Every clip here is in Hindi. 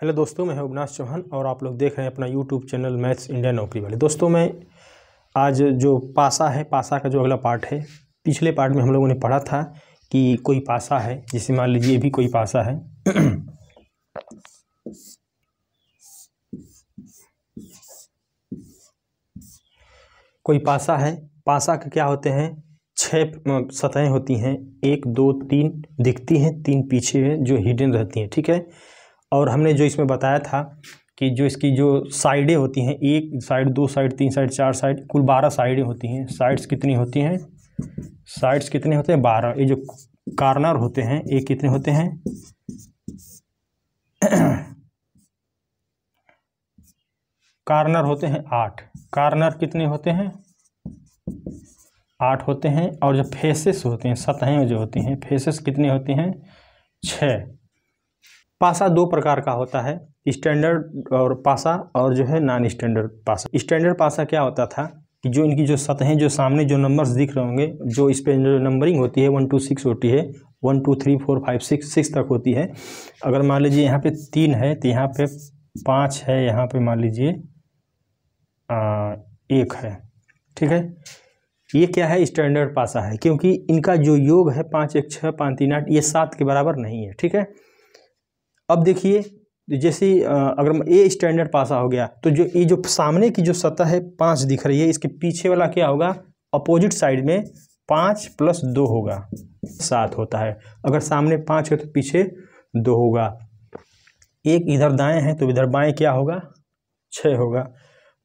हेलो दोस्तों, मैं हूं अविनाश चौहान और आप लोग देख रहे हैं अपना यूट्यूब चैनल मैथ्स इंडिया नौकरी वाले। दोस्तों, मैं आज जो पासा है, पासा का जो अगला पार्ट है, पिछले पार्ट में हम लोगों ने पढ़ा था कि कोई पासा है, जैसे मान लीजिए ये भी कोई पासा है। कोई पासा है, पासा के क्या होते हैं, 6 सतहें होती हैं, 1 2 3 दिखती हैं, 3 पीछे हैं जो हिडन रहती हैं, ठीक है। और हमने जो इसमें बताया था कि जो इसकी जो साइडें होती हैं, 1 साइड 2 साइड 3 साइड 4 साइड, कुल 12 साइडें होती हैं। साइड्स कितनी होती हैं, साइड्स कितने होते हैं, 12। ये जो कार्नर होते हैं ये कितने होते हैं, कार्नर होते हैं 8। कार्नर कितने होते हैं, 8 होते हैं। और जो फेसेस होते हैं, सतहें जो होती हैं, फेसेस कितनी होती हैं, 6। पासा 2 प्रकार का होता है, स्टैंडर्ड और पासा और जो है नॉन स्टैंडर्ड पासा। स्टैंडर्ड पासा क्या होता था कि जो इनकी जो सतहें, जो सामने जो नंबर्स दिख रहे होंगे, जो इस पर जो नंबरिंग होती है 1 2 6 होती है, 1 2 3 4 5 6 तक होती है। अगर मान लीजिए यहाँ पे 3 है तो यहाँ पे 5 है, यहाँ पे मान लीजिए 1 है, ठीक है। ये क्या है, स्टैंडर्ड पासा है, क्योंकि इनका जो योग है 5 1 6 5 3 8 ये 7 के बराबर नहीं है, ठीक है। अब देखिए, जैसे अगर ये स्टैंडर्ड पासा हो गया तो जो ये जो सामने की जो सतह है 5 दिख रही है, इसके पीछे वाला क्या होगा, अपोजिट साइड में 5 + 2 होगा, 7 होता है। अगर सामने 5 है तो पीछे 2 होगा। एक इधर दाएं है तो इधर बाएं क्या होगा, 6 होगा।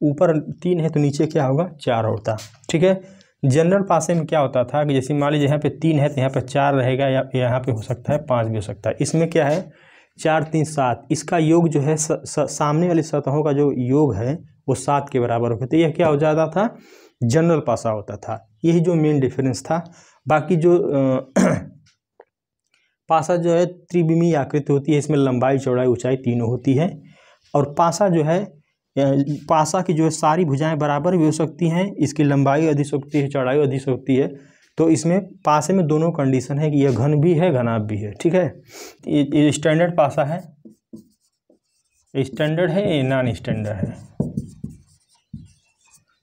ऊपर 3 है तो नीचे क्या होगा, 4 होता, ठीक है। जनरल पासे में क्या होता था कि जैसे मान लीजिए यहाँ पे 3 है तो यहाँ पे 4 रहेगा, या यहाँ पे हो सकता है 5 भी हो सकता है। इसमें क्या है, 4 3 7, इसका योग जो है सामने वाली सतहों का जो योग है वो 7 के बराबर होता है। तो यह क्या हो जाता था, जनरल पासा होता था। यही जो मेन डिफरेंस था। बाकी जो पासा जो है त्रिविमीय आकृति होती है, इसमें लंबाई चौड़ाई ऊंचाई तीनों होती है। और पासा जो है, पासा की जो है सारी भुजाएं बराबर भी हो सकती हैं, इसकी लंबाई अधिक होती है, चौड़ाई अधिक होती है। तो इसमें पासे में दोनों कंडीशन है कि यह घन भी है, घनाभ भी है, ठीक है। ये स्टैंडर्ड पासा है, स्टैंडर्ड है, ये नॉन स्टैंडर्ड है,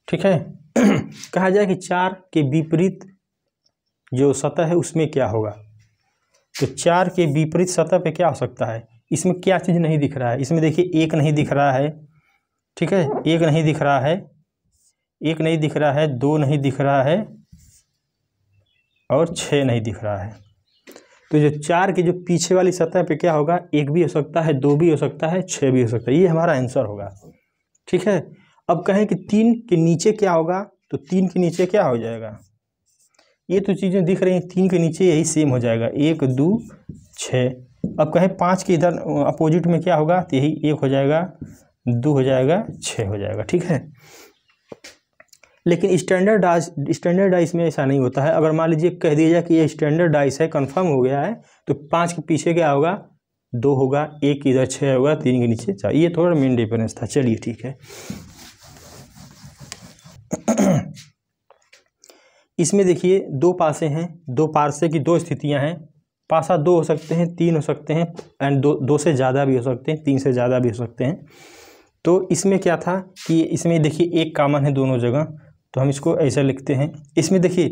ठीक है। कहा जाए कि 4 के विपरीत जो सतह है उसमें क्या होगा, तो 4 के विपरीत सतह पे क्या हो सकता है, इसमें क्या चीज़ नहीं दिख रहा है। इसमें देखिए 1 नहीं दिख रहा है, ठीक है, 1 नहीं दिख रहा है, 1 नहीं दिख रहा है, 2 नहीं दिख रहा है और 6 नहीं दिख रहा है। तो जो 4 की जो पीछे वाली सतह पे क्या होगा, 1 भी हो सकता है, 2 भी हो सकता है, 6 भी हो सकता है। ये हमारा आंसर होगा, ठीक है। अब कहें कि 3 के नीचे क्या होगा, तो 3 के नीचे क्या हो जाएगा, ये तो चीज़ें दिख रही हैं, 3 के नीचे यही सेम हो जाएगा, 1 2 6। अब कहें 5 के इधर अपोजिट में क्या होगा, तो यही 1 हो जाएगा, 2 हो जाएगा, 6 हो जाएगा, ठीक है। लेकिन स्टैंडर्ड डाइस में ऐसा नहीं होता है। अगर मान लीजिए कह दिया जाए कि ये स्टैंडर्ड डाइस है, कंफर्म हो गया है, तो 5 के पीछे क्या होगा, 2 होगा, 1 इधर 6 होगा, 3 के नीचे 4। ये थोड़ा मेन डिफरेंस था, चलिए ठीक है। इसमें देखिए 2 पासे हैं, 2 पासे की 2 स्थितियां हैं। पासा 2 हो सकते हैं, 3 हो सकते हैं, एंड 2 से ज़्यादा भी हो सकते हैं, 3 से ज़्यादा भी हो सकते हैं। तो इसमें क्या था कि इसमें देखिए 1 कॉमन है दोनों जगह, तो हम इसको ऐसे लिखते हैं। इसमें देखिए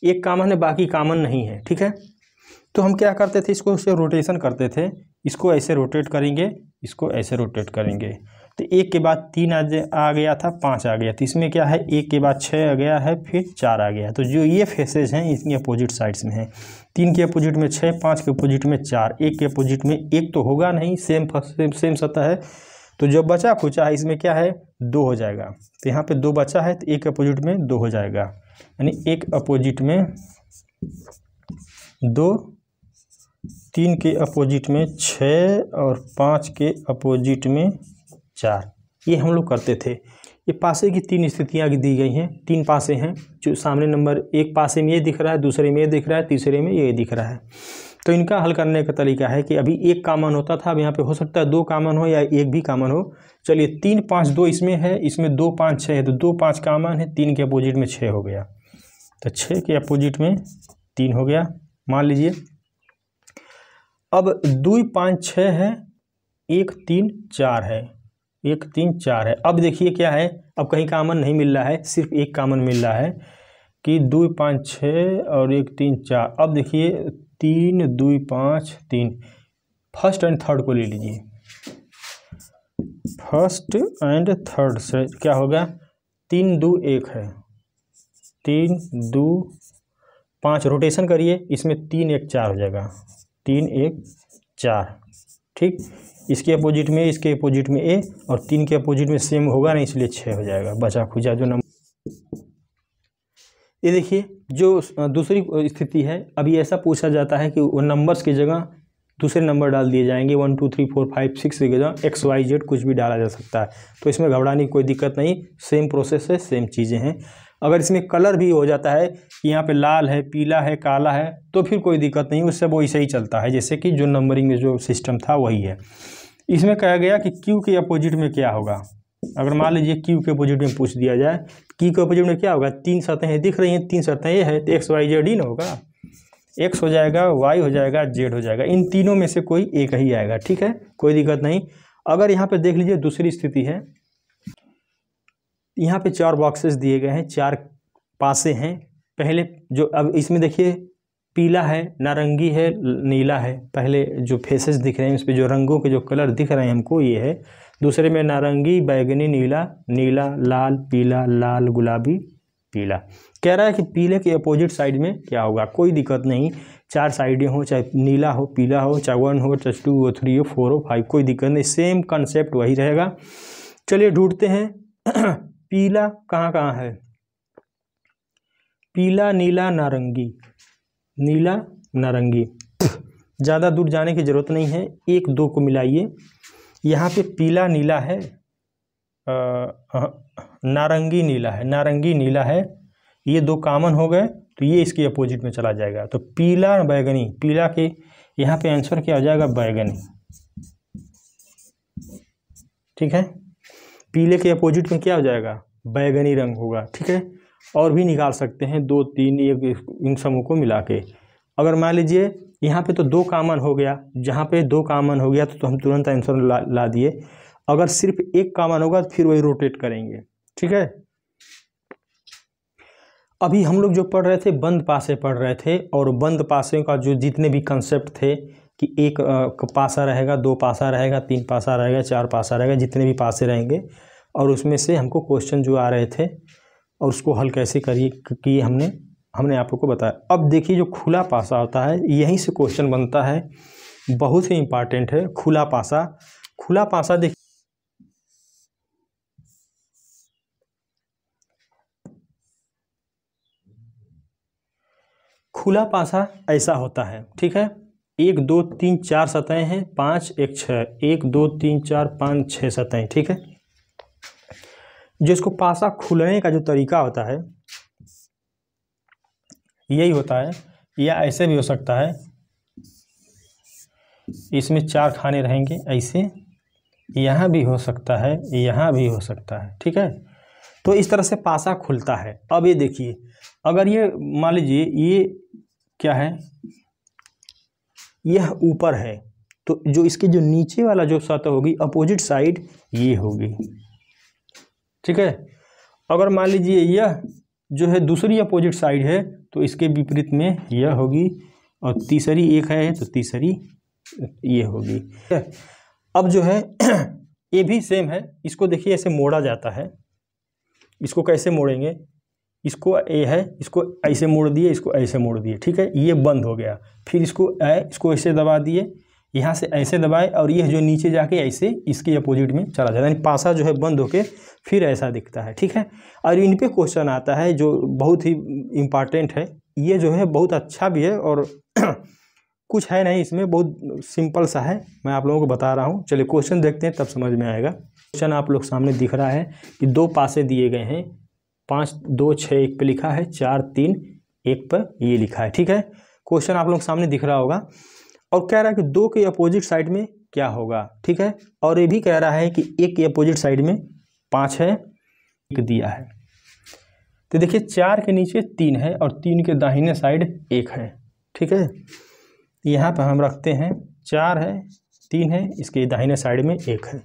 1 कॉमन है, बाकी कॉमन नहीं है, ठीक है। तो हम क्या करते थे, इसको उससे रोटेशन करते थे, इसको ऐसे रोटेट करेंगे, इसको ऐसे रोटेट करेंगे। तो 1 के बाद 3 आ गया था, 5 आ गया। तो इसमें क्या है, 1 के बाद 6 आ गया है, फिर 4 आ गया। तो जो ये फेसेज हैं इसकी अपोजिट साइड्स में है। 3 के अपोजिट में 6, 5 के अपोजिट में 4, 1 के अपोजिट में 1 तो होगा नहीं, सेम सतह है। तो जो बचा खुचा है इसमें क्या है, 2 हो जाएगा। तो यहाँ पे 2 बचा है, तो 1 अपोजिट में 2 हो जाएगा, यानी 1 अपोजिट में 2, 3 के अपोजिट में 6 और 5 के अपोजिट में 4। ये हम लोग करते थे। ये पासे की 3 स्थितियाँ दी गई हैं, 3 पासे हैं। जो सामने नंबर 1 पासे में ये दिख रहा है, दूसरे में ये दिख रहा है, तीसरे में ये दिख रहा है। तो इनका हल करने का तरीका है कि अभी 1 कॉमन होता था, अब यहाँ पे हो सकता है 2 कॉमन हो या 1 भी कॉमन हो। चलिए 3 5 2 इसमें है, इसमें 2 5 6 है, तो 2 5 कॉमन है, 3 के अपोजिट में 6 हो गया, तो 6 के अपोजिट में 3 हो गया, मान लीजिए। अब 2 5 6 है, 1 3 4 है, 1 3 4 है। अब देखिए क्या है, अब कहीं कॉमन नहीं मिल रहा है, सिर्फ एक कॉमन मिल रहा है कि 2 5 6 और 1 3 4। अब देखिए 3 2 5 3, फर्स्ट एंड थर्ड को ले लीजिए, फर्स्ट एंड थर्ड से क्या होगा, 3 2 1 है, 3 2 5, रोटेशन करिए, इसमें 3 1 4 हो जाएगा, 3 1 4, ठीक। इसके अपोजिट में, इसके अपोजिट में ए, और 3 के अपोजिट में सेम होगा नहीं, इसलिए 6 हो जाएगा, बचा खुचा जो नंबर। ये देखिए जो दूसरी स्थिति है, अभी ऐसा पूछा जाता है कि वो नंबर्स की जगह दूसरे नंबर डाल दिए जाएंगे, 1 2 3 4 5 6 की जगह एक्स वाई जेड कुछ भी डाला जा सकता है, तो इसमें घबराने की कोई दिक्कत नहीं, सेम प्रोसेस है, सेम चीज़ें हैं। अगर इसमें कलर भी हो जाता है कि यहाँ पे लाल है, पीला है, काला है, तो फिर कोई दिक्कत नहीं, उससे वो ऐसे ही चलता है, जैसे कि जो नंबरिंग में जो सिस्टम था वही है। इसमें कहा गया कि क्यू के अपोजिट में क्या होगा। अगर मान लीजिए क्यू के अपोजिट में पूछ दिया जाए, क्यू के अपोजिट में क्या होगा, 3 सतहें दिख रही हैं, 3 सतहें ये है, तो एक्स वाई जेड ही ना होगा, एक्स हो जाएगा, वाई हो जाएगा, जेड हो जाएगा, इन तीनों में से कोई एक ही आएगा, ठीक है, कोई दिक्कत नहीं। अगर यहाँ पे देख लीजिए दूसरी स्थिति है, यहाँ पे 4 बॉक्सेस दिए गए हैं, 4 पासे हैं। पहले जो, अब इसमें देखिए पीला है, नारंगी है, नीला है, पहले जो फेसेस दिख रहे हैं इस पर जो रंगों के जो कलर दिख रहे हैं हमको ये है। दूसरे में नारंगी, बैगनी, नीला, नीला, लाल, पीला, लाल, गुलाबी, पीला। कह रहा है कि पीले के अपोजिट साइड में क्या होगा, कोई दिक्कत नहीं, 4 साइडें हो, चाहे नीला हो, पीला हो, चाहे 1 हो, चाहे 2 हो, 3 हो, 4 हो, 5, कोई दिक्कत नहीं, सेम कंसेप्ट वही रहेगा। चलिए ढूंढते हैं पीला कहाँ कहाँ है, पीला, नीला, नारंगी, नीला, नारंगी, ज़्यादा दूर जाने की ज़रूरत नहीं है, 1 2 को मिलाइए, यहाँ पे पीला नीला है, नारंगी नीला है, नारंगी नीला है, ये 2 कॉमन हो गए, तो ये इसके अपोजिट में चला जाएगा, तो पीला बैगनी, पीला के यहाँ पे आंसर क्या हो जाएगा, बैगनी, ठीक है, पीले के अपोजिट में क्या हो जाएगा, बैगनी रंग होगा, ठीक है। और भी निकाल सकते हैं 2 3 1 इन समूह को मिला के। अगर मान लीजिए यहाँ पे तो 2 कॉमन हो गया, जहाँ पे 2 कॉमन हो गया तो हम तुरंत आंसर ला दिए। अगर सिर्फ 1 कॉमन होगा तो फिर वही रोटेट करेंगे, ठीक है। अभी हम लोग जो पढ़ रहे थे बंद पासे पढ़ रहे थे, और बंद पासे का जो जितने भी कंसेप्ट थे कि 1 पासा रहेगा, 2 पासा रहेगा, 3 पासा रहेगा, 4 पासा रहेगा, जितने भी पासे रहेंगे, और उसमें से हमको क्वेश्चन जो आ रहे थे और उसको हल कैसे करिए कि हमने आप लोग को बताया। अब देखिए जो खुला पासा होता है, यहीं से क्वेश्चन बनता है, बहुत ही इंपॉर्टेंट है खुला पासा। खुला पासा देखिए, खुला पासा ऐसा होता है, ठीक है, 1 2 3 4 सतहें हैं, 5 1 6, 1 2 3 4 5 6 सतहें, ठीक है। जो इसको पासा खुलने का जो तरीका होता है यही होता है, या ऐसे भी हो सकता है, इसमें 4 खाने रहेंगे ऐसे, यहाँ भी हो सकता है, यहाँ भी हो सकता है, ठीक है। तो इस तरह से पासा खुलता है। अब ये देखिए, अगर ये मान लीजिए ये क्या है, यह ऊपर है, तो जो इसके जो नीचे वाला जो सतह होगी अपोजिट साइड ये होगी, ठीक है। अगर मान लीजिए यह जो है दूसरी अपोजिट साइड है, तो इसके विपरीत में यह होगी, और तीसरी एक है तो तीसरी ये होगी। अब जो है ये भी सेम है, इसको देखिए ऐसे मोड़ा जाता है, इसको कैसे मोड़ेंगे, इसको ए है, इसको ऐसे मोड़ दिए, इसको ऐसे मोड़ दिए, ठीक है, ये बंद हो गया, फिर इसको ऐसे दबा दिए, यहाँ से ऐसे दबाए, और यह जो नीचे जाके ऐसे इसके अपोजिट में चला जाता है, यानी पासा जो है बंद होके फिर ऐसा दिखता है, ठीक है। और इन पे क्वेश्चन आता है जो बहुत ही इम्पॉर्टेंट है, ये जो है बहुत अच्छा भी है, और कुछ है नहीं इसमें, बहुत सिंपल सा है, मैं आप लोगों को बता रहा हूँ। चलिए क्वेश्चन देखते हैं तब समझ में आएगा। क्वेश्चन आप लोग सामने दिख रहा है कि 2 पासे दिए गए हैं, 5 2 6 1 पे लिखा है, 4 3 1 पर ये लिखा है, ठीक है। क्वेश्चन आप लोग सामने दिख रहा होगा, और कह रहा है कि 2 के अपोजिट साइड में क्या होगा, ठीक है। और ये भी कह रहा है कि 1 के अपोजिट साइड में 5 है, 1 दिया है, तो देखिए 4 के नीचे 3 है, और 3 के दाहिने साइड 1 है, ठीक है। यहाँ पर हम रखते हैं 4 है, 3 है, इसके दाहिने साइड में 1 है।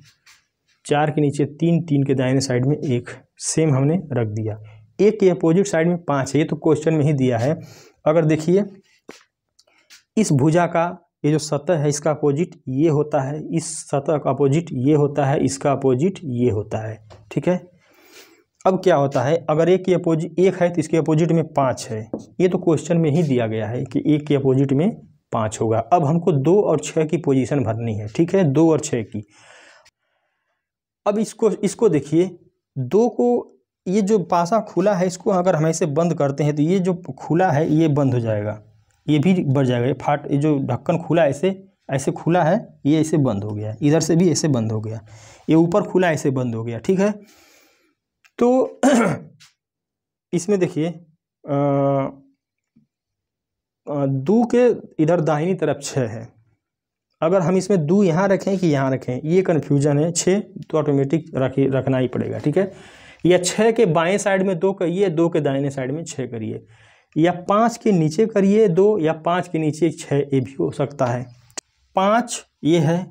4 के नीचे 3, 3 के दाहिने साइड में 1, सेम हमने रख दिया। 1 के अपोजिट साइड में 5 है, ये तो क्वेश्चन में ही दिया है। अगर देखिए इस भुजा का ये जो सतह है इसका अपोजिट ये होता है, इस सतह का अपोजिट ये होता है, इसका अपोजिट ये होता है, ठीक है। अब क्या होता है, अगर 1 के अपोजिट 1 है तो इसके अपोजिट में 5 है, ये तो क्वेश्चन में ही दिया गया है कि 1 के अपोजिट में 5 होगा। अब हमको 2 और 6 की पोजीशन भरनी है, ठीक है, 2 और 6 की। अब इसको देखिए, 2 को, ये जो पासा खुला है इसको अगर हम ऐसे बंद करते हैं तो ये जो खुला है ये बंद हो जाएगा, ये भी बढ़ जाएगा। ये जो ढक्कन खुला ऐसे ऐसे खुला है, ये ऐसे बंद हो गया, इधर से भी ऐसे बंद हो गया, ये ऊपर खुला ऐसे बंद हो गया, ठीक है। तो इसमें देखिए 2 के इधर दाहिनी तरफ 6 है, अगर हम इसमें 2 यहाँ रखें कि यहाँ रखें ये कन्फ्यूजन है। 6 तो ऑटोमेटिक रखना ही पड़ेगा, ठीक है। या 6 के बाएं साइड में 2 करिए, 2 के दाहिने साइड में 6 करिए, या 5 के नीचे करिए 2, या 5 के नीचे 6, ये भी हो सकता है। 5 ये है,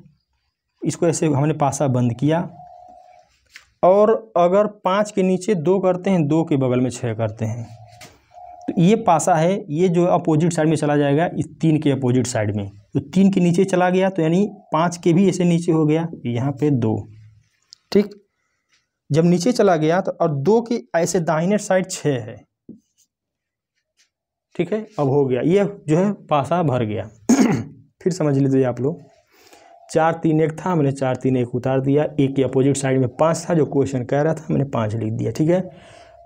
इसको ऐसे हमने पासा बंद किया, और अगर 5 के नीचे 2 करते हैं, 2 के बगल में 6 करते हैं, तो ये पासा है, ये जो अपोजिट साइड में चला जाएगा इस 3 के अपोजिट साइड में, तो 3 के नीचे चला गया, तो यानी 5 के भी ऐसे नीचे हो गया, यहाँ पे 2, ठीक। जब नीचे चला गया तो, और 2 के ऐसे दाहिने साइड 6 है, ठीक है। अब हो गया, ये जो है पासा भर गया। फिर समझ लीजिए आप लोग, 4 3 1 था, मैंने 4 3 1 उतार दिया। 1 के अपोजिट साइड में 5 था, जो क्वेश्चन कह रहा था, मैंने 5 लिख दिया, ठीक है।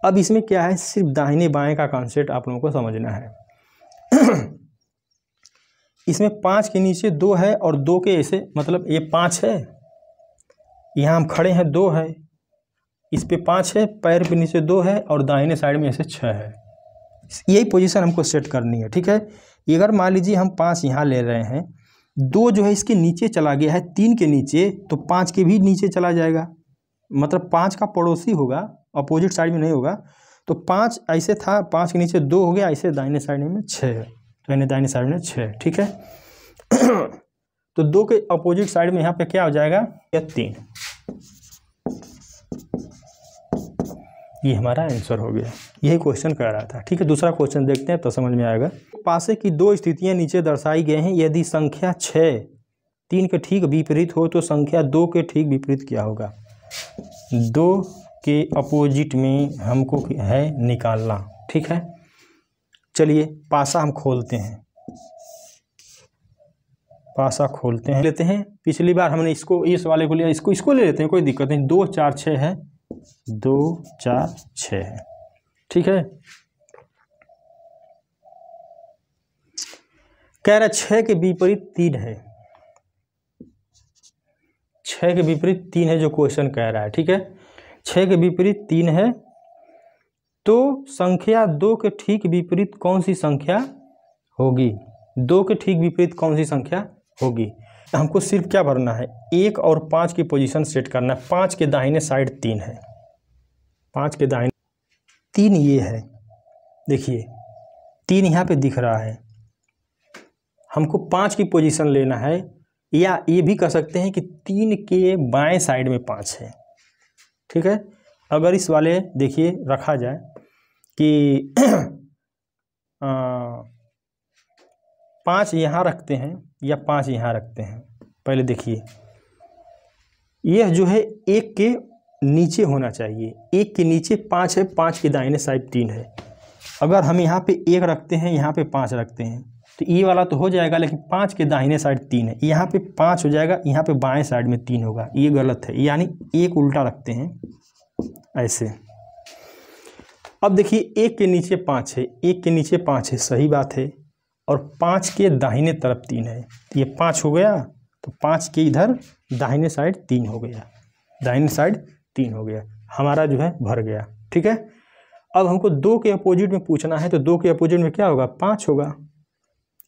अब इसमें क्या है, सिर्फ दाहिने बाएं का कॉन्सेप्ट आप लोगों को समझना है। इसमें 5 के नीचे 2 है, और 2 के ऐसे, मतलब ये 5 है, यहाँ हम खड़े हैं 2 है, इस पे 5 है, पैर पे नीचे 2 है, और दाहिने साइड में ऐसे 6 है। यही पोजीशन हमको सेट करनी है, ठीक है। अगर मान लीजिए हम 5 यहाँ ले रहे हैं, 2 जो है इसके नीचे चला गया है 3 के नीचे, तो 5 के भी नीचे चला जाएगा, मतलब 5 का पड़ोसी होगा, अपोजिट साइड में नहीं होगा। तो 5 ऐसे था, 5 के नीचे 2 हो गया, ऐसे दाहिने साइड में 6 है, तो यानी दाहिने साइड में 6, ठीक है। तो 2 के अपोजिट साइड में यहाँ पे क्या हो जाएगा, या 3, ये हमारा आंसर हो गया। यही क्वेश्चन कह रहा था, ठीक है। दूसरा क्वेश्चन देखते हैं तो समझ में आएगा। पासे की 2 स्थितियां नीचे दर्शाई गई हैं, यदि संख्या 6 3 के ठीक विपरीत हो तो संख्या 2 के ठीक विपरीत क्या होगा। 2 के अपोजिट में हमको है निकालना, ठीक है। चलिए पासा हम खोलते हैं, पासा खोलते हैं, लेते हैं। पिछली बार हमने इसको, इस वाले को लिया, इसको ले लेते हैं, कोई दिक्कत नहीं। 2 4 6 है, 2 4 6 है, ठीक है। कह रहा 6 के विपरीत 3 है, 6 के विपरीत 3 है जो क्वेश्चन कह रहा है, ठीक है। 6 के विपरीत 3 है, तो संख्या 2 के ठीक विपरीत कौन सी संख्या होगी। 2 के ठीक विपरीत कौन सी संख्या होगी। हमको सिर्फ क्या भरना है, 1 और 5 की पोजीशन सेट करना है। 5 के दाहिने साइड 3 है, 5 के दाहिने 3 ये है, देखिए 3 यहाँ पे दिख रहा है। हमको 5 की पोजीशन लेना है, या ये भी कह सकते हैं कि 3 के बाएं साइड में 5 है, ठीक है। अगर इस वाले देखिए रखा जाए कि 5 यहाँ रखते हैं या 5 यहाँ रखते हैं, पहले देखिए यह जो है 1 के नीचे होना चाहिए। 1 के नीचे 5 है, 5 के दाहिने साइड 3 है। अगर हम यहाँ पे 1 रखते हैं, यहाँ पे 5 रखते हैं, तो ये वाला तो हो जाएगा, लेकिन 5 के दाहिने साइड 3 है, यहाँ पे 5 हो जाएगा, यहाँ पे बाएं साइड में 3 होगा, ये गलत है। यानी 1 उल्टा रखते हैं ऐसे। अब देखिए 1 के नीचे 5 है, 1 के नीचे 5 है, सही बात है, और 5 के दाहिने तरफ 3 है, ये 5 हो गया, तो 5 के इधर दाहिने साइड 3 हो गया, दाहिने साइड 3 हो गया, हमारा जो है भर गया, ठीक है। अब हमको 2 के अपोजिट में पूछना है, तो 2 के अपोजिट में क्या होगा, 5 होगा।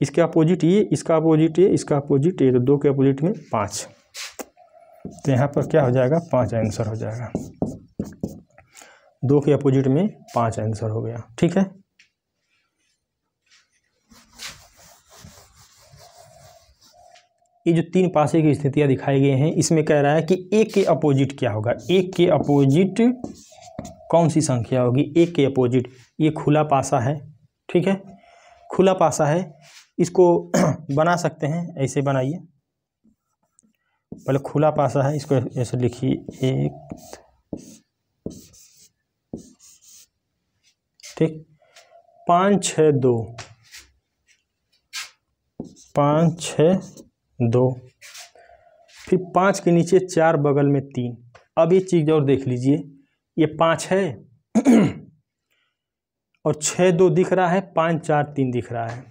इसके अपोजिट ये, इसका अपोजिट ये, इसका अपोजिट ये, तो 2 के अपोजिट में 5, तो यहाँ पर क्या हो जाएगा, 5 आंसर हो जाएगा। 2 के अपोजिट में 5 आंसर हो गया, ठीक है। ये जो तीन पासे की स्थितियां दिखाई गई हैं, इसमें कह रहा है कि एक के अपोजिट क्या होगा। एक के अपोजिट कौन सी संख्या होगी? एक के अपोजिट, ये खुला पासा है, ठीक है, खुला पासा है। इसको बना सकते हैं, ऐसे बनाइए, पहले खुला पासा है, इसको ऐसे लिखिए 1, ठीक, 5 6 2, 5 6 2, फिर 5 के नीचे 4 बगल में 3। अब ये चीज़ और देख लीजिए, ये 5 है और 6 2 दिख रहा है, 5 4 3 दिख रहा है।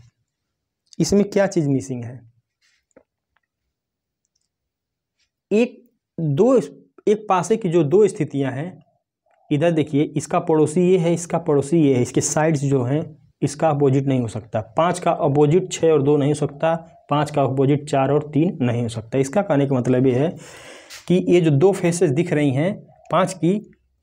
इसमें क्या चीज़ मिसिंग है? एक पासे की जो दो स्थितियां हैं, इधर देखिए, इसका पड़ोसी ये है, इसका पड़ोसी ये है, इसके साइड्स जो हैं इसका अपोजिट नहीं हो सकता। 5 का अपोजिट 6 और 2 नहीं हो सकता, 5 का अपोजिट 4 और 3 नहीं हो सकता। इसका कहने का मतलब ये है कि ये जो दो फेसेस दिख रही हैं 5 की,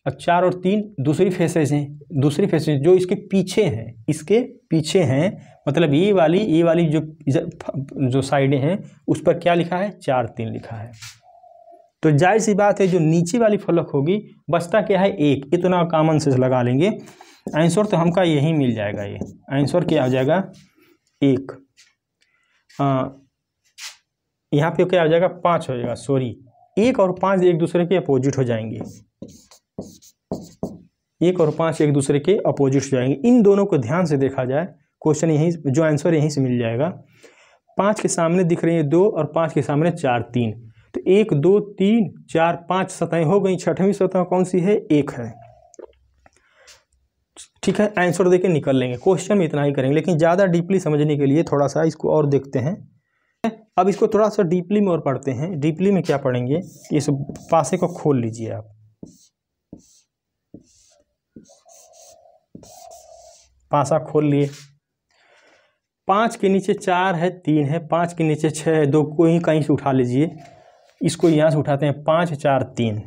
और 4 और 3 दूसरी फेसेस हैं, दूसरी फेसेस जो इसके पीछे हैं, इसके पीछे हैं, मतलब ये वाली जो साइडें हैं उस पर क्या लिखा है? 4 3 लिखा है। तो जाहिर सी बात है जो नीचे वाली फलक होगी, बचता क्या है? 1। इतना कॉमन सेंस लगा लेंगे, आंसर तो हमका यही मिल जाएगा। ये आंसर क्या हो जाएगा? 1। यहाँ पे क्या हो जाएगा? 5 हो जाएगा, सॉरी, 1 और 5 एक दूसरे के अपोजिट हो जाएंगे। 1 और 5 एक दूसरे के अपोजिट हो जाएंगे। इन दोनों को ध्यान से देखा जाए, क्वेश्चन यहीं, जो आंसर यहीं से मिल जाएगा। 5 के सामने दिख रही है 2 और 5 के सामने 4 3, तो 1 2 3 4 5 सतहें हो गई। छठवीं सतह कौन सी है? 1 है, ठीक है। आंसर देके निकल लेंगे, क्वेश्चन में इतना ही करेंगे, लेकिन ज़्यादा डीपली समझने के लिए थोड़ा सा इसको और देखते हैं। अब इसको थोड़ा सा डीपली में और पढ़ते हैं। डीपली में क्या पढ़ेंगे? इस पासे को खोल लीजिए आप, पासा खोल लिए। 5 के नीचे 4 है, 3 है, 5 के नीचे 6 है, 2 को ही कहीं से उठा लीजिए। इसको यहाँ से उठाते हैं, 5 4 3,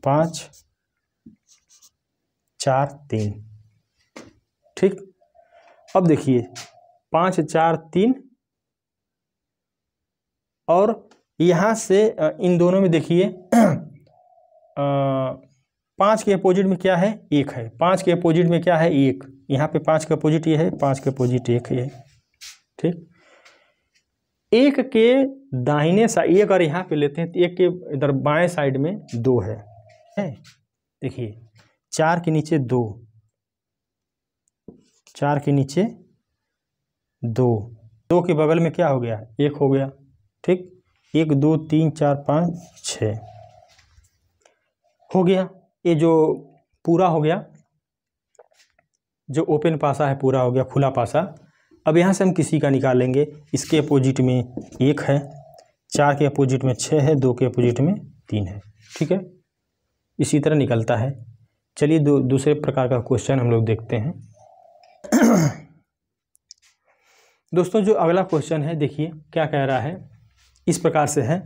5 4 3, ठीक। अब देखिए 5 4 3, और यहाँ से इन दोनों में देखिए 5 के अपोजिट में क्या है? 1 है। 5 के अपोजिट में क्या है? 1। यहाँ पे 5 के अपोजिट ये है, 5 के अपोजिट 1 है, ठीक। 1 के दाहिने साइड, 1 और यहाँ पे लेते हैं तो 1 के इधर बाएं साइड में 2 है। देखिए 4 के नीचे 2, 4 के नीचे 2, 2 के बगल में क्या हो गया? 1 हो गया, ठीक। 1 2 3 4 5 6 हो गया। ये जो पूरा हो गया, जो ओपन पासा है पूरा हो गया, खुला पासा। अब यहाँ से हम किसी का निकालेंगे। इसके अपोजिट में 1 है, 4 के अपोजिट में 6 है, 2 के अपोजिट में 3 है, ठीक है। इसी तरह निकलता है। चलिए दूसरे प्रकार का क्वेश्चन हम लोग देखते हैं। दोस्तों जो अगला क्वेश्चन है, देखिए क्या कह रहा है। इस प्रकार से है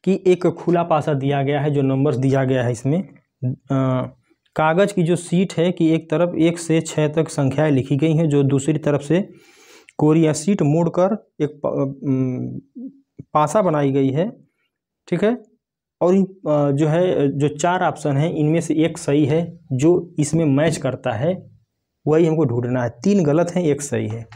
कि एक खुला पासा दिया गया है, जो नंबर्स दिया गया है इसमें, कागज़ की जो सीट है कि एक तरफ 1 से 6 तक संख्याएं लिखी गई हैं, जो दूसरी तरफ से कोरी या सीट मोड़कर एक पासा बनाई गई है, ठीक है। और जो है, जो 4 ऑप्शन हैं इनमें से एक सही है, जो इसमें मैच करता है वही हमको ढूंढना है। 3 गलत हैं, 1 सही है।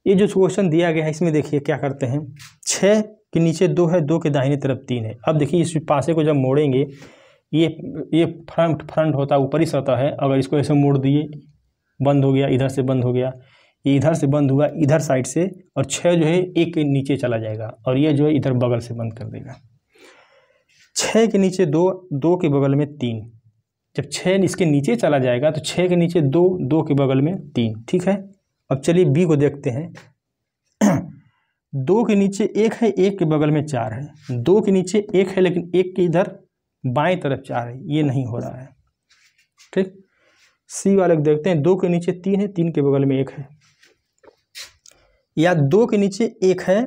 ये जो क्वेश्चन दिया गया है इसमें देखिए क्या करते हैं। 6 के नीचे 2 है, 2 के दाहिनी तरफ 3 है। अब देखिए इस पासे को जब मोड़ेंगे, ये फ्रंट होता है, ऊपरी सतह है। अगर इसको ऐसे मोड़ दिए, बंद हो गया, इधर से बंद हो गया, ये इधर से बंद हुआ इधर साइड से, और 6 जो है 1 के नीचे चला जाएगा, और ये जो है इधर बगल से बंद कर देगा। 6 के नीचे 2, 2 के बगल में 3। जब 6 इसके नीचे चला जाएगा तो 6 के नीचे 2, 2 के बगल में 3, ठीक है। अब चलिए बी को देखते हैं। 2 के नीचे 1 है, 1 के बगल में 4 है। 2 के नीचे 1 है, लेकिन 1 के इधर बाएं तरफ 4 है, ये नहीं हो रहा है, ठीक। सी वाले को देखते हैं। 2 के नीचे 3 है, 3 के बगल में 1 है, या 2 के नीचे 1 है,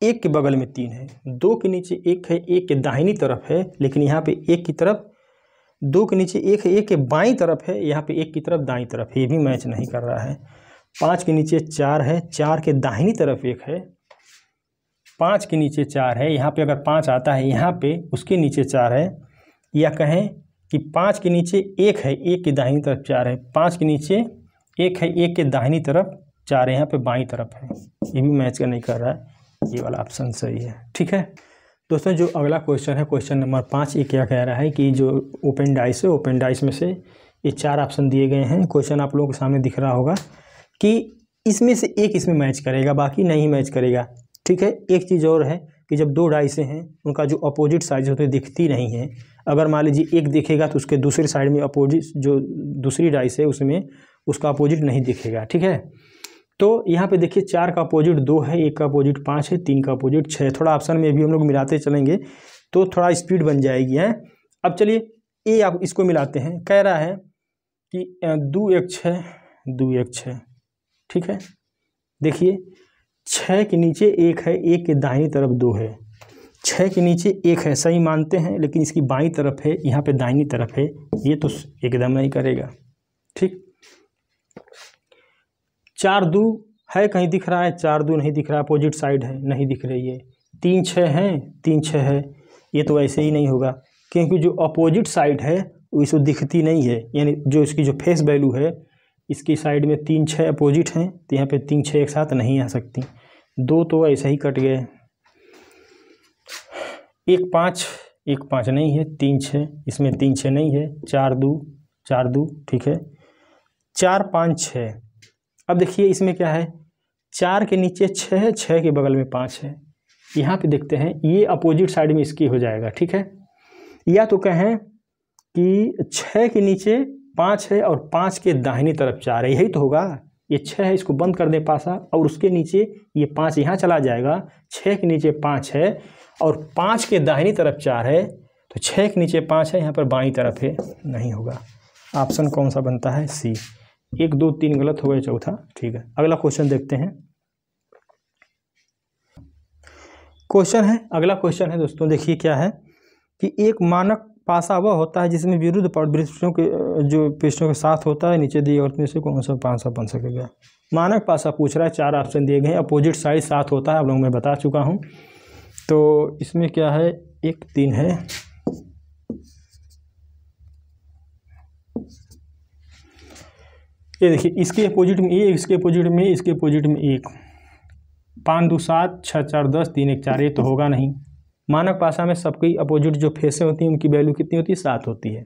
1 के बगल में 3 है। 2 के नीचे 1 है, 1 के दाहिनी तरफ है, लेकिन यहाँ पे 1 की तरफ, 2 के नीचे 1 है, 1 के बाईं तरफ है, यहाँ पे 1 की तरफ दाईं तरफ है, ये भी मैच नहीं कर रहा है। 5 के नीचे 4 है, 4 के दाहिनी तरफ 1 है, 5 के नीचे 4 है, यहाँ पे अगर 5 आता है यहाँ पे उसके नीचे 4 है, या कहें कि 5 के नीचे 1 है, 1 के दाहिनी तरफ 4 है, 5 के नीचे 1 है, 1 के दाहिनी तरफ 4 है, यहाँ पे बाईं तरफ है, ये भी मैच का नहीं कर रहा है, ये वाला ऑप्शन सही है। ठीक है दोस्तों, जो अगला क्वेश्चन है क्वेश्चन नंबर 5, ये क्या कह रहा है कि जो ओपन डाइस है, ओपन डाइस में से ये 4 ऑप्शन दिए गए हैं। क्वेश्चन आप लोगों के सामने दिख रहा होगा कि इसमें से एक इसमें मैच करेगा, बाकी नहीं मैच करेगा। ठीक है, एक चीज़ और है कि जब 2 डाइस हैं उनका जो अपोजिट साइड होते दिखती नहीं है। अगर मान लीजिए एक दिखेगा तो उसके दूसरे साइड में अपोजिट जो दूसरी डाइस है उसमें उसका अपोजिट नहीं दिखेगा। ठीक है, तो यहाँ पे देखिए 4 का अपोजिट 2 है, 1 का अपोजिट 5 है, 3 का अपोजिट 6 है। थोड़ा ऑप्शन में भी हम लोग मिलाते चलेंगे तो थोड़ा स्पीड बन जाएगी है। अब चलिए ये आप इसको मिलाते हैं। कह रहा है कि 2 1 6 2 1 6। ठीक है, देखिए 6 के नीचे 1 है, 1 के दाहिनी तरफ 2 है, 6 के नीचे 1 है, सही मानते हैं, लेकिन इसकी बाईं तरफ है, यहाँ पे दाहिनी तरफ है, ये तो एकदम नहीं करेगा। ठीक, 4 2 है, कहीं दिख रहा है? 4 2 नहीं दिख रहा, अपोजिट साइड है, नहीं दिख रही है। 3 6 है, 3 6 है, ये तो ऐसे ही नहीं होगा, क्योंकि जो अपोजिट साइड है वो इसको दिखती नहीं है, यानी जो इसकी जो फेस वैल्यू है इसकी साइड में 3 6 अपोजिट हैं, तो यहाँ पे 3 6 एक साथ नहीं आ सकती। 2 तो ऐसे ही कट गए। 1 5 नहीं है, 3 6, इसमें 3 6 नहीं है, 4 2 ठीक है, 4 5 6। अब देखिए इसमें क्या है, 4 के नीचे 6 है, 6 के बगल में 5 है। यहाँ पे देखते हैं, ये अपोजिट साइड में इसकी हो जाएगा। ठीक है, या तो कहें कि 6 के नीचे 5 है और 5 के दाहिनी तरफ 4 है, यही तो होगा। ये 6 है, इसको बंद कर दें पासा, और उसके नीचे ये 5 यहाँ चला जाएगा। 6 के नीचे 5 है और 5 के दाहिनी तरफ 4 है, तो 6 के नीचे 5 है, यहाँ पर बाईं तरफ है, नहीं होगा। ऑप्शन कौन सा बनता है? सी। 1 2 3 गलत हो गए, चौथा ठीक है। अगला क्वेश्चन देखते हैं। अगला क्वेश्चन है दोस्तों, देखिए क्या है कि एक मानक पासा वह होता है जिसमें विरुद्ध पृष्ठों के जो पृष्ठों के साथ होता है, नीचे दिए और में से कौन सा पासा बन सकेगा। मानक पासा पूछ रहा है, 4 ऑप्शन दिए गए हैं, अपोजिट साइड साथ होता है, आप लोगों मैं बता चुका हूँ। तो इसमें क्या है, 1 3 है, ये देखिए इसके अपोजिट में ये, इसके अपोजिट में, इसके अपोजिट में 1, 5 2 7 6 4 10 3 1 4, ये तो होगा नहीं। मानक पासा में सबकी अपोजिट जो फेसें होती हैं उनकी वैल्यू कितनी होती है? 7 होती है।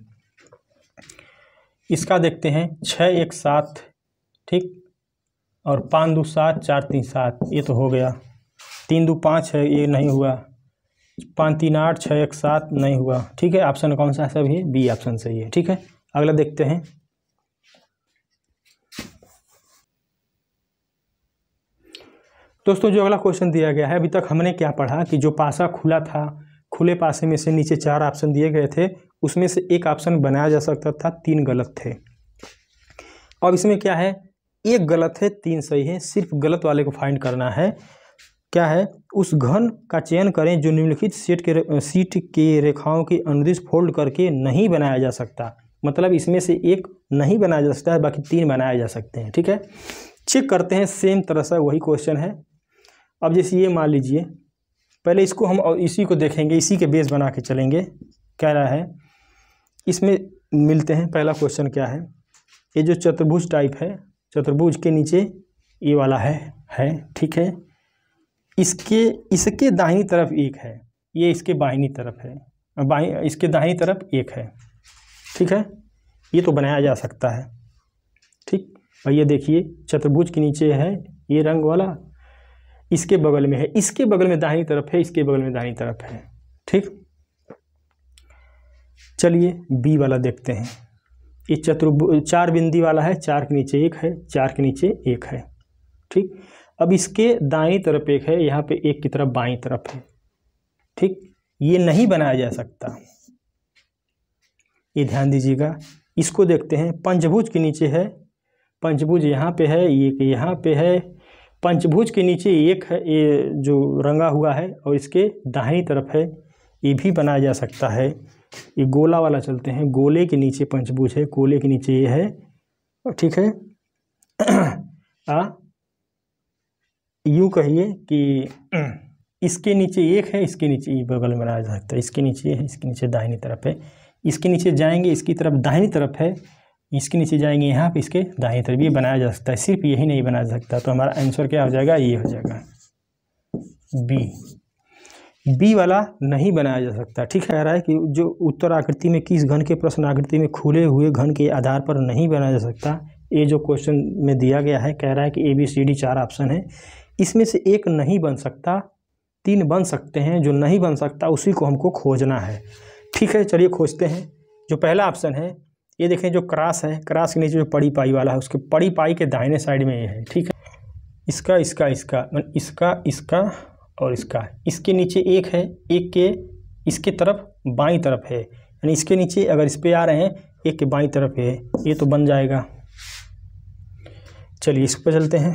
इसका देखते हैं, 6 1 7, ठीक, और 5 2 7 4 3 7, ये तो हो गया। 3 2 5 है, ये नहीं हुआ। 5 3 8 6 1 7, नहीं हुआ। ठीक है, ऑप्शन कौन सा है? सभी है, बी ऑप्शन सही है। ठीक है, अगला देखते हैं। दोस्तों जो अगला क्वेश्चन दिया गया है, अभी तक हमने क्या पढ़ा कि जो पासा खुला था, खुले पासे में से नीचे 4 ऑप्शन दिए गए थे, उसमें से एक ऑप्शन बनाया जा सकता था, 3 गलत थे। अब इसमें क्या है, 1 गलत है, 3 सही है, सिर्फ गलत वाले को फाइंड करना है। क्या है, उस घन का चयन करें जो निम्नलिखित शीट के रेखाओं की अनुदिश फोल्ड करके नहीं बनाया जा सकता। मतलब इसमें से एक नहीं बनाया जा सकता है, बाकी 3 बनाए जा सकते हैं। ठीक है, चेक करते हैं, सेम तरह से वही क्वेश्चन है। अब जैसे ये मान लीजिए, पहले इसको हम और इसी को देखेंगे, इसी के बेस बना के चलेंगे। क्या रहा है, इसमें मिलते हैं। पहला क्वेश्चन क्या है, ये जो चतुर्भुज टाइप है, चतुर्भुज के नीचे ये वाला है, ठीक है। इसके दाहिनी तरफ 1 है, ये इसके बाहिनी तरफ है, इसके दाहिनी तरफ 1 है। ठीक है, ये तो बनाया जा सकता है। ठीक, और ये देखिए चतुर्भुज के नीचे है ये रंग वाला, इसके बगल में है, इसके बगल में दाहिनी तरफ है, इसके बगल में दाहिनी तरफ है। ठीक, चलिए बी वाला देखते हैं। ये चतुर्भुज 4 बिंदी वाला है, 4 के नीचे 1 है, 4 के नीचे 1 है। ठीक, अब इसके दाईं तरफ 1 है, यहाँ पे 1 की तरफ बाईं तरफ है। ठीक, ये नहीं बनाया जा सकता, ये ध्यान दीजिएगा। इसको देखते हैं, पंचभुज के नीचे है, पंचभुज यहाँ पे है, ये यहाँ पे है, पंचभुज के नीचे 1 है, ये जो रंगा हुआ है, और इसके दाहिनी तरफ है, ये भी बनाया जा सकता है। ये गोला वाला चलते हैं, गोले के नीचे पंचभुज है, गोले के नीचे ये है। ठीक है, यूँ कहिए कि इसके नीचे एक है, इसके नीचे ये बगल में बनाया जा सकता है, इसके नीचे है, इसके नीचे दाहिनी तरफ है, इसके नीचे जाएंगे इसकी तरफ दाहिनी तरफ है, इसके नीचे जाएंगे यहाँ पे इसके दाहिनी तरफ, ये बनाया जा सकता है। सिर्फ यही नहीं बना सकता, तो हमारा आंसर क्या हो जाएगा, ये हो जाएगा बी वाला नहीं बनाया जा सकता। ठीक है, कह रहा है कि जो उत्तर आकृति में किस घन के प्रश्न आकृति में खुले हुए घन के आधार पर नहीं बनाया जा सकता। ये जो क्वेश्चन में दिया गया है, कह रहा है कि ABCD 4 ऑप्शन है, इसमें से एक नहीं बन सकता, 3 बन सकते हैं, जो नहीं बन सकता उसी को हमको खोजना है। ठीक है, चलिए खोजते हैं। जो पहला ऑप्शन है ये देखें, जो क्रॉस है, क्रॉस के नीचे जो पड़ी पाई वाला है, उसके पड़ी पाई के दाहिने साइड में ये है। ठीक है, इसका इसका इसका इसका इसका और इसका, इसके नीचे एक है, एक के इसके तरफ बाईं तरफ है, यानी इसके नीचे अगर इस पे आ रहे हैं एक के बाईं तरफ है, ये तो बन जाएगा। चलिए इस पर चलते हैं।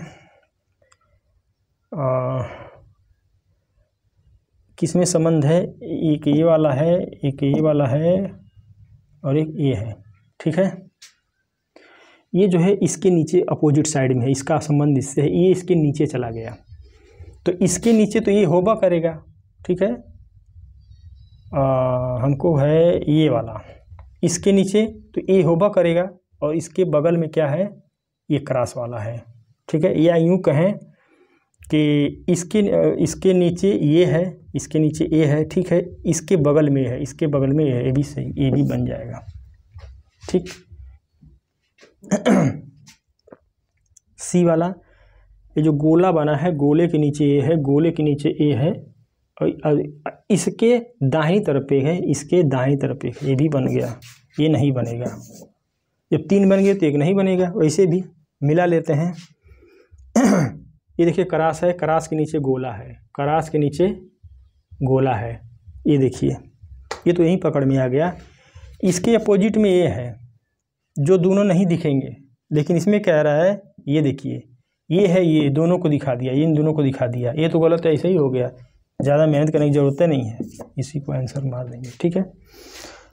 किस में संबंध है, एक ये वाला है, एक ये वाला है और एक ये है। ठीक है, ये जो है इसके नीचे अपोजिट साइड में है, इसका संबंध इससे है, ये इसके नीचे चला गया, तो इसके नीचे तो ये होगा करेगा। ठीक है, हमको है ये वाला, इसके नीचे तो ये होगा करेगा, और इसके बगल में क्या है, ये क्रॉस वाला है। ठीक है, या यूँ कहें कि इसके नीचे ये है, इसके नीचे ये है। ठीक है, इसके बगल में है, इसके बगल में ये है, ये भी सही, ये भी बन जाएगा। ठीक, सी वाला, ये जो गोला बना है, गोले के नीचे ये है, गोले के नीचे ये है, और इसके दाहिनी तरफ पे है, इसके दाहिनी तरफ पे, ये भी बन गया, ये नहीं बनेगा। जब 3 बन गए तो एक नहीं बनेगा। वैसे भी मिला लेते हैं। ये देखिए क्रॉस है, क्रॉस के नीचे गोला है, क्रॉस के नीचे गोला है, ये देखिए, ये तो यहीं पकड़ में आ गया। इसके अपोजिट में ये है, जो दोनों नहीं दिखेंगे, लेकिन इसमें कह रहा है, ये देखिए ये है, ये दोनों को दिखा दिया, ये इन दोनों को दिखा दिया, ये तो गलत है, ऐसे ही हो गया, ज़्यादा मेहनत करने की ज़रूरत नहीं है, इसी को आंसर मार देंगे। ठीक है,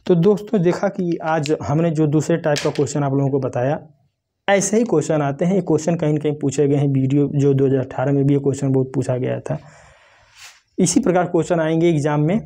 तो दोस्तों देखा कि आज हमने जो दूसरे टाइप का क्वेश्चन आप लोगों को बताया, ऐसे ही क्वेश्चन आते हैं। ये क्वेश्चन कहीं न कहीं पूछे गए हैं, वीडियो जो 2018 में भी ये क्वेश्चन बहुत पूछा गया था। इसी प्रकार क्वेश्चन आएंगे एग्जाम में।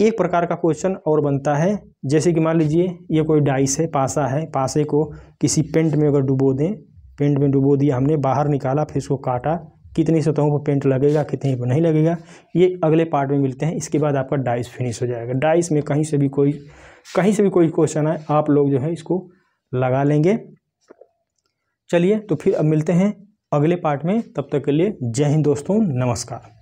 एक प्रकार का क्वेश्चन और बनता है, जैसे कि मान लीजिए ये कोई डाइस है, पासा है, पासे को किसी पेंट में अगर डुबो दें, पेंट में डुबो दिया हमने, बाहर निकाला, फिर इसको काटा, कितनी सतहों पर पेंट लगेगा, कितनी पर नहीं लगेगा, ये अगले पार्ट में मिलते हैं। इसके बाद आपका डाइस फिनिश हो जाएगा। डाइस में कहीं से भी कोई क्वेश्चन आए, आप लोग जो है इसको लगा लेंगे। चलिए तो फिर अब मिलते हैं अगले पार्ट में, तब तक के लिए जय हिंद दोस्तों, नमस्कार।